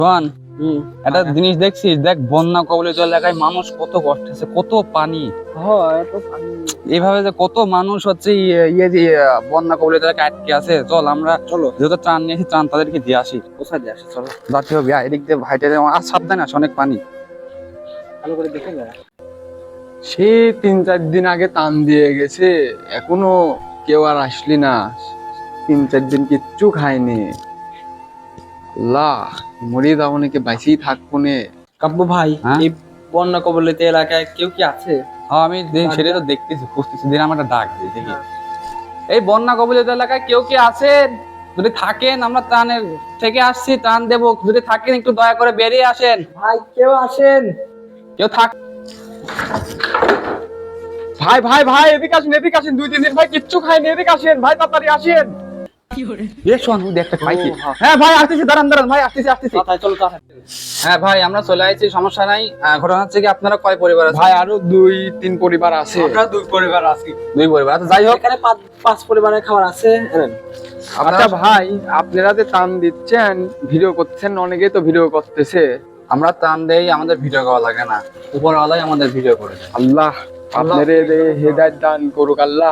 শোন, একটা জিনিস দেখছিস? দেখ, বন্যা কবলিত এলাকায় মানুষ কত কষ্ট আছে, কত পানি। এইভাবে যে কত মানুষ হচ্ছে বন্যা কবলিত এলাকায় আটকে আছে। চল আমরা, চলো, যেহেতু ত্রাণ নিয়েছি, ত্রাণ তাদেরকে দিয়ে আসি। কোথায় দিয়ে আসে? চলো যাতে হবে, এদিক দিয়ে ভাইটে আর সাবধানে আসে, অনেক পানি। ভালো করে দেখে যায়। সে 3-4 দিন আগে টান দিয়ে গেছে, এখনো কেউ আর আসলি না। 3-4 দিন কিচ্ছু খায়নি। আল্লাহ, মরে যাবো নাকি বাইসেই থাকবো নে। কাব্বু ভাই, হ্যাঁ? এই বন্যা কবলিত এলাকায় কেউ কি আছে? হ্যাঁ, আমি সেটা তো দেখতেছি, খুঁজতেছি, দিন আমার একটা ডাক দিই দেখি। এই বন্যা কবলিত এলাকায় কেউ কি আছেন? যদি থাকেন, আমরা ত্রাণের থেকে আসছি, ত্রাণ দেবো। যদি থাকেন, একটু দয়া করে বেরিয়ে আসেন। ভাই কেউ আসেন? কেউ থাক। ভাই ভাই ভাই, এদিকে আসেন, এদিকে আসেন। 2-3 দিন ভাই কিচ্ছু খায়নি, এদিকে আসেন ভাই, তাড়াতাড়ি আসেন। শোন, ওই দেখ, একটা পাইছি। হ্যাঁ। হ্যাঁ ভাই, আসতেছি, দাঁড়ান দাঁড়ান ভাই, আসতেছি। তাড়াতাড়ি চলো, তাড়াতাড়ি। হ্যাঁ ভাই, আমরা চলে আসছি, সমস্যা নাই। ঘটনা হচ্ছে কি, আপনারা কয় পরিবার আছে? ভাই আরো 2-3 পরিবার আছে। আমরা 2 পরিবার আছি। 2 পরিবার। আচ্ছা, যাই হোক, এখানে 5 পরিবারের খাবার আছে। এনেন। আচ্ছা ভাই, আপনারা যে টান দিচ্ছেন, ভিডিও করছেন, অনেকেই তো ভিডিও করতেছে। আমরা ত্রাণ দেই, আমাদের ভিডিও করা লাগে না, উপরওয়ালাই আমাদের ভিডিও করে দেয়। আল্লাহ আপনারে হেদায়েত দান করুক আল্লাহ।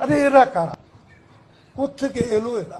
আরে এরা কারা, কোত্থেকে এলো এরা?